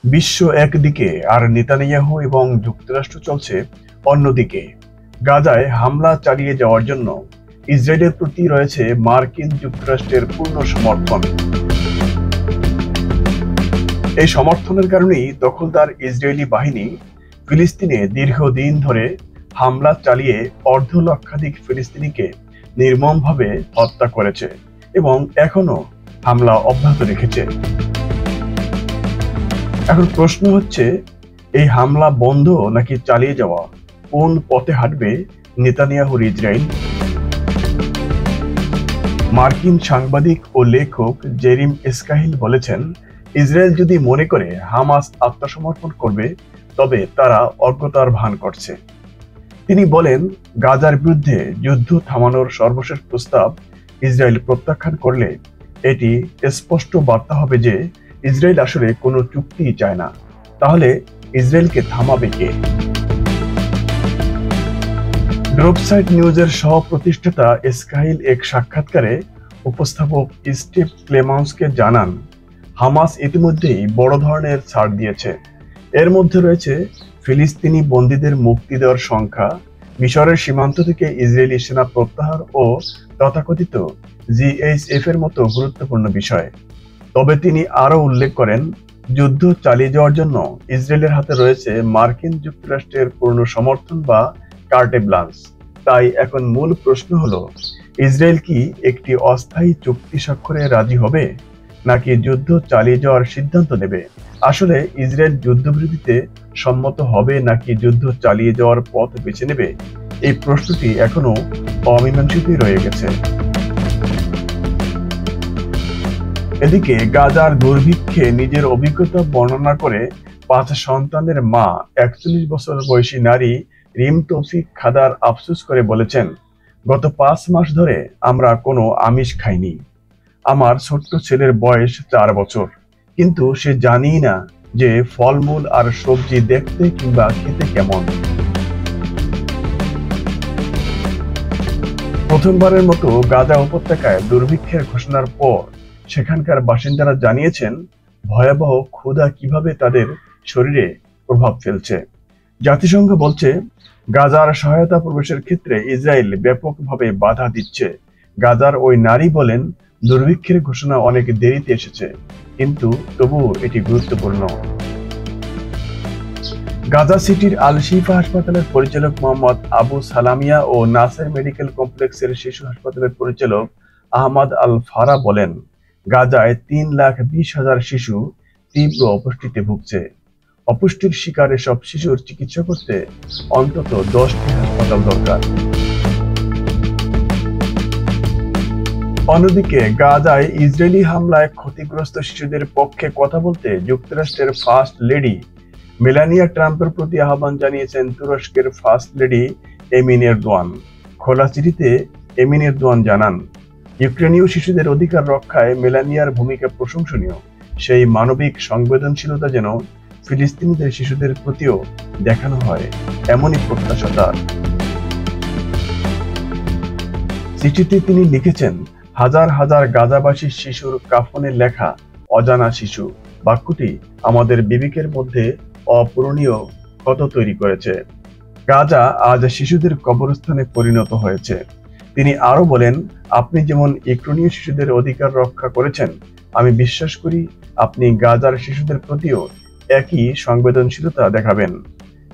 বিশ্ব একদিকে আর নেতানিয়াহু এবং যুক্তরাষ্ট্র চলছে অন্যদিকে। গাজায় হামলা চালিয়ে যাওয়ার জন্য ইসরায়েলের প্রতি রয়েছে মার্কিন যুক্তরাষ্ট্রের পূর্ণ সমর্থন। এই সমর্থনের কারণেই দখলদার ইসরায়েলি বাহিনী ফিলিস্তিনে দীর্ঘদিন ধরে হামলা চালিয়ে অর্ধলক্ষাধিক ফিলিস্তিনিকে নির্মমভাবে হত্যা করেছে এবং এখনো হামলা অব্যাহত রেখেছে। এখন প্রশ্ন হচ্ছে, এই হামলা বন্ধ নাকি চালিয়ে যাওয়া, কোন পথে হাঁটবে নেতানিয়াহুর ইসরায়েল? মার্কিন সাংবাদিক ও লেখক জেরিম এসকাহিল বলেছেন, ইসরায়েল যদি মনে করে হামাস আত্মসমর্পণ করবে তবে তারা অজ্ঞতার ভান করছে। তিনি বলেন, গাজার বিরুদ্ধে যুদ্ধ থামানোর সর্বশেষ প্রস্তাব ইসরায়েল প্রত্যাখ্যান করলে এটি স্পষ্ট বার্তা হবে যে ইসরায়েল আসলে কোনো চুক্তি চায় না। তাহলে ইসরায়েলকে থামাবে কে? ড্রপসাইট নিউজের সহ প্রতিষ্ঠাতা এসকাহিল এক সাক্ষাৎকারে উপস্থাপক স্টিভ ক্লেমান্সকে জানান, হামাস ইতিমধ্যেই বড় ধরনের ছাড় দিয়েছে। এর মধ্যে রয়েছে ফিলিস্তিনি বন্দীদের মুক্তি দেওয়ার সংখ্যা, মিশরের সীমান্ত থেকে ইসরায়েলি সেনা প্রত্যাহার ও তথাকথিত জিএইচএফ এর মতো গুরুত্বপূর্ণ বিষয়। তবে তিনি আরও উল্লেখ করেন, যুদ্ধ চালিয়ে যাওয়ার জন্য ইসরায়েলের হাতে রয়েছে মার্কিন যুক্তরাষ্ট্রের পূর্ণ সমর্থন বা কার্টে ব্লান্স। তাই এখন মূল প্রশ্ন হলো, ইসরায়েল কি একটি অস্থায়ী চুক্তি স্বাক্ষরে রাজি হবে নাকি যুদ্ধ চালিয়ে যাওয়ার সিদ্ধান্ত নেবে? আসলে ইসরায়েল যুদ্ধবিরতিতে সম্মত হবে নাকি যুদ্ধ চালিয়ে যাওয়ার পথ বেছে নেবে, এই প্রশ্নটি এখনো অমীমাংসিতই রয়ে গেছে। এদিকে গাজার দুর্ভিক্ষে নিজের অভিজ্ঞতা বর্ণনা করে 5 সন্তানের মা 41 বছর বয়সী নারী রিম তৌফিক খাদার আফসোস করে বলেছেন, গত 5 মাস ধরে আমরা কোনো আমিষ খাইনি। আমার ছোট্ট ছেলের বয়স 4 বছর, কিন্তু সে জানিই না যে ফলমূল আর সবজি দেখতে কিংবা খেতে কেমন। প্রথমবারের মতো গাজা উপত্যকায় দুর্ভিক্ষের ঘোষণার পর সেখানকার বাসিন্দারা জানিয়েছেন, ভয়াবহ ক্ষুধা কিভাবে তাদের শরীরে প্রভাব ফেলছে। জাতিসংঘ বলছে, গাজার সহায়তা প্রবেশের ক্ষেত্রে ইসরায়েল ব্যাপকভাবে বাধা দিচ্ছে। গাজার ওই নারী বলেন, দুর্ভিক্ষের ঘোষণা অনেক দেরিতে এসেছে, কিন্তু তবুও এটি গুরুত্বপূর্ণ। গাজা সিটির আল শিফা হাসপাতালের পরিচালক মোহাম্মদ আবু সালামিয়া ও নাসের মেডিকেল কমপ্লেক্সের শিশু হাসপাতালের পরিচালক আহমদ আল ফারা বলেন, গাজায় 3,20,000 শিশু তীব্র অপুষ্টিতে ভুগছে। অপুষ্টির শিকার এসব শিশুর চিকিৎসা করতে অন্তত 10টি হাসপাতাল দরকার। অন্যদিকে গাজায় ইসরায়েলি হামলায় ক্ষতিগ্রস্ত শিশুদের পক্ষে কথা বলতে যুক্তরাষ্ট্রের ফার্স্ট লেডি মেলানিয়া ট্রাম্পের প্রতি আহ্বান জানিয়েছেন তুরস্কের ফার্স্ট লেডি এমিন এরদোয়ান। খোলা চিঠিতে এমিন এরদোয়ান জানান, ইউক্রেনীয় শিশুদের অধিকার রক্ষায় মেলানিয়ার ভূমিকা প্রশংসনীয়। সেই মানবিক সংবেদনশীলতা যেন ফিলিস্তিনিদের শিশুদের প্রতিও দেখানো হয়, এমনই প্রত্যাশা তার। চিঠিতে তিনি লিখেছেন, হাজার হাজার গাজাবাসী শিশুর কাফনে লেখা অজানা শিশু বাক্যটি আমাদের বিবেকের মধ্যে অপূরণীয় ক্ষত তৈরি করেছে। গাজা আজ শিশুদের কবরস্থানে পরিণত হয়েছে। তিনি আরো বলেন, আপনি যেমন ইউক্রেনীয় শিশুদের অধিকার রক্ষা করেছেন, আমি বিশ্বাস করি আপনি গাজার শিশুদের প্রতিও একই সংবেদনশীলতা দেখাবেন।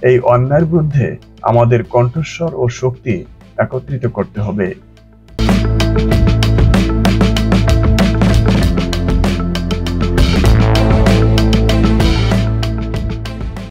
এই অন্যায়ের বিরুদ্ধে আমাদের কণ্ঠস্বর ও শক্তি একত্রিত করতে হবে।